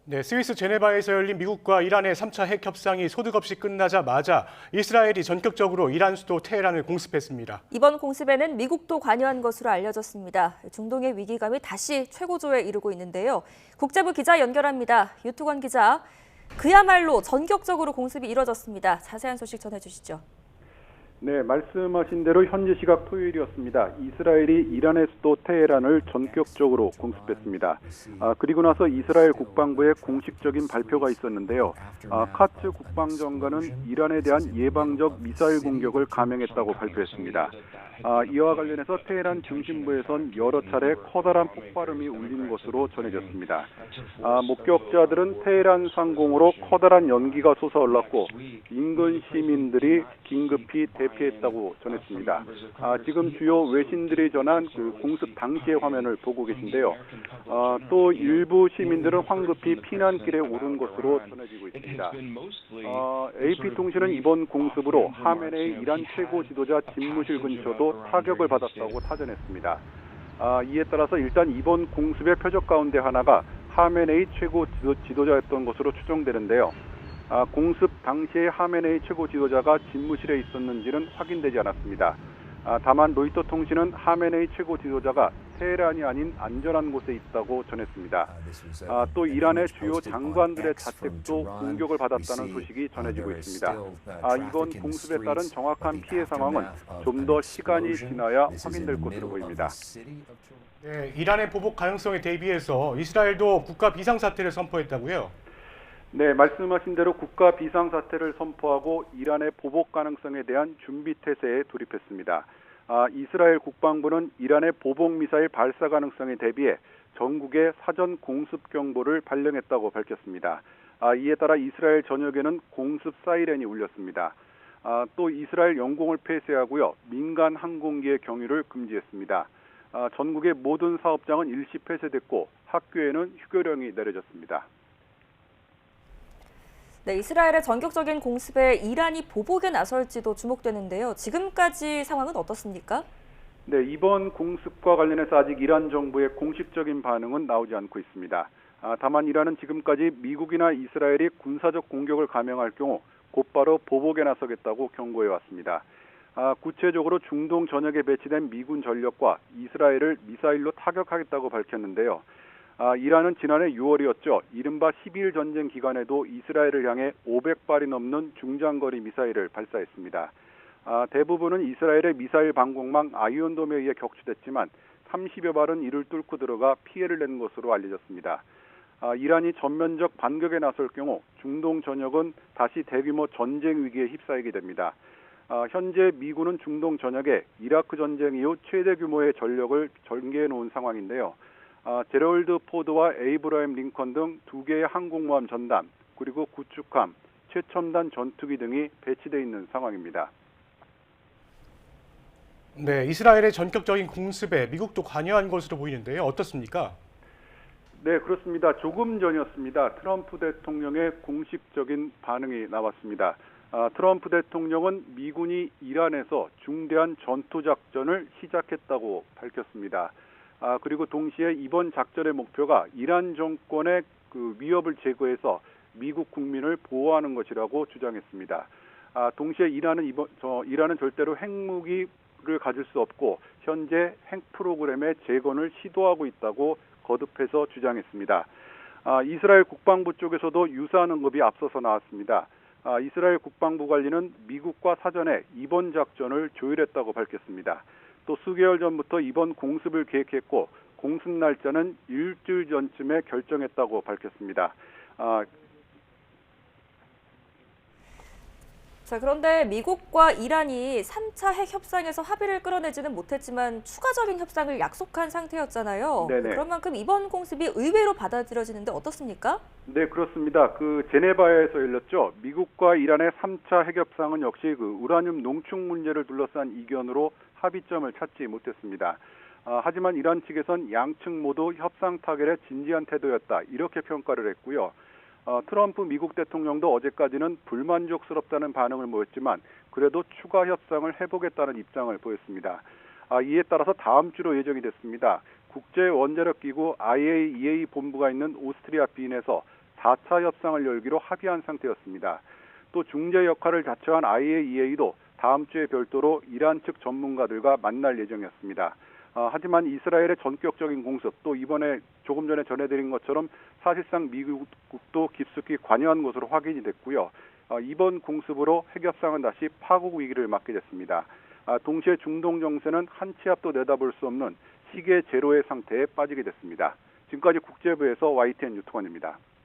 네, 스위스 제네바에서 열린 미국과 이란의 3차 핵 협상이 소득 없이 끝나자마자 이스라엘이 전격적으로 이란 수도 테헤란을 공습했습니다. 이번 공습에는 미국도 관여한 것으로 알려졌습니다. 중동의 위기감이 다시 최고조에 이르고 있는데요. 국제부 기자 연결합니다. 유투건 기자, 그야말로 전격적으로 공습이 이뤄졌습니다. 자세한 소식 전해주시죠. 네, 말씀하신 대로 현지 시각 토요일이었습니다. 이스라엘이 이란의 수도 테헤란을 전격적으로 공습했습니다. 그리고 나서 이스라엘 국방부의 공식적인 발표가 있었는데요. 카츠 국방장관은 이란에 대한 예방적 미사일 공격을 감행했다고 발표했습니다. 이와 관련해서 테헤란 중심부에선 여러 차례 커다란 폭발음이 울린 것으로 전해졌습니다. 목격자들은 테헤란 상공으로 커다란 연기가 솟아올랐고 인근 시민들이 긴급히 대피했다고 전했습니다. 지금 주요 외신들이 전한 그 공습 당시의 화면을 보고 계신데요. 또 일부 시민들은 황급히 피난길에 오른 것으로 전해지고 있습니다. AP통신은 이번 공습으로 하메네이 이란 최고 지도자 집무실 근처도 타격을 받았다고 사전했습니다. 이에 따라서 일단 이번 공습의 표적 가운데 하나가 하메네이 최고 지도자였던 것으로 추정되는데요. 공습 당시에 하메네이 최고 지도자가 집무실에 있었는지는 확인되지 않았습니다. 다만 로이터 통신은 하메네이 최고 지도자가 테헤란이 아닌 안전한 곳에 있다고 전했습니다. 또 이란의 주요 장관들의 자택도 공격을 받았다는 소식이 전해지고 있습니다. 이번 공습에 따른 정확한 피해 상황은 좀 더 시간이 지나야 확인될 것으로 보입니다. 네, 이란의 보복 가능성에 대비해서 이스라엘도 국가 비상사태를 선포했다고요? 네, 말씀하신 대로 국가 비상사태를 선포하고 이란의 보복 가능성에 대한 준비 태세에 돌입했습니다. 이스라엘 국방부는 이란의 보복 미사일 발사 가능성에 대비해 전국에 사전 공습 경보를 발령했다고 밝혔습니다. 이에 따라 이스라엘 전역에는 공습 사이렌이 울렸습니다. 또 이스라엘 영공을 폐쇄하고요, 민간 항공기의 경유를 금지했습니다. 전국의 모든 사업장은 일시 폐쇄됐고 학교에는 휴교령이 내려졌습니다. 네, 이스라엘의 전격적인 공습에 이란이 보복에 나설지도 주목되는데요. 지금까지 상황은 어떻습니까? 네, 이번 공습과 관련해서 아직 이란 정부의 공식적인 반응은 나오지 않고 있습니다. 다만 이란은 지금까지 미국이나 이스라엘이 군사적 공격을 감행할 경우 곧바로 보복에 나서겠다고 경고해 왔습니다. 구체적으로 중동 전역에 배치된 미군 전력과 이스라엘을 미사일로 타격하겠다고 밝혔는데요. 이란은 지난해 6월이었죠. 이른바 12일 전쟁 기간에도 이스라엘을 향해 500발이 넘는 중장거리 미사일을 발사했습니다. 대부분은 이스라엘의 미사일 방공망 아이언돔에 의해 격추됐지만 30여 발은 이를 뚫고 들어가 피해를 낸 것으로 알려졌습니다. 이란이 전면적 반격에 나설 경우 중동 전역은 다시 대규모 전쟁 위기에 휩싸이게 됩니다. 현재 미군은 중동 전역에 이라크 전쟁 이후 최대 규모의 전력을 전개해 놓은 상황인데요. 제럴드 포드와 에이브라임 링컨 등 2개의 항공모함 전단, 그리고 구축함, 최첨단 전투기 등이 배치되어 있는 상황입니다. 네, 이스라엘의 전격적인 공습에 미국도 관여한 것으로 보이는데요. 어떻습니까? 네, 그렇습니다. 조금 전이었습니다. 트럼프 대통령의 공식적인 반응이 나왔습니다. 트럼프 대통령은 미군이 이란에서 중대한 전투작전을 시작했다고 밝혔습니다. 그리고 동시에 이번 작전의 목표가 이란 정권의 그 위협을 제거해서 미국 국민을 보호하는 것이라고 주장했습니다. 동시에 이란은 절대로 핵무기를 가질 수 없고 현재 핵 프로그램의 재건을 시도하고 있다고 거듭해서 주장했습니다. 이스라엘 국방부 쪽에서도 유사한 언급이 앞서서 나왔습니다. 이스라엘 국방부 관리는 미국과 사전에 이번 작전을 조율했다고 밝혔습니다. 또 수개월 전부터 이번 공습을 계획했고 공습 날짜는 일주일 전쯤에 결정했다고 밝혔습니다. 자, 그런데 미국과 이란이 3차 핵 협상에서 합의를 끌어내지는 못했지만 추가적인 협상을 약속한 상태였잖아요. 네네. 그런 만큼 이번 공습이 의외로 받아들여지는데 어떻습니까? 네, 그렇습니다. 그 제네바에서 열렸죠. 미국과 이란의 3차 핵 협상은 역시 그 우라늄 농축 문제를 둘러싼 이견으로 합의점을 찾지 못했습니다. 하지만 이란 측에선 양측 모두 협상 타결에 진지한 태도였다, 이렇게 평가를 했고요. 트럼프 미국 대통령도 어제까지는 불만족스럽다는 반응을 보였지만 그래도 추가 협상을 해보겠다는 입장을 보였습니다. 이에 따라서 다음 주로 예정이 됐습니다. 국제원자력기구 IAEA 본부가 있는 오스트리아 빈에서 4차 협상을 열기로 합의한 상태였습니다. 또 중재 역할을 자처한 IAEA도 다음 주에 별도로 이란 측 전문가들과 만날 예정이었습니다. 하지만 이스라엘의 전격적인 공습, 또 이번에 조금 전에 전해드린 것처럼 사실상 미국도 깊숙이 관여한 것으로 확인이 됐고요. 이번 공습으로 핵협상은 다시 파국 위기를 맞게 됐습니다. 동시에 중동 정세는 한 치 앞도 내다볼 수 없는 시계 제로의 상태에 빠지게 됐습니다. 지금까지 국제부에서 YTN 유튜관입니다.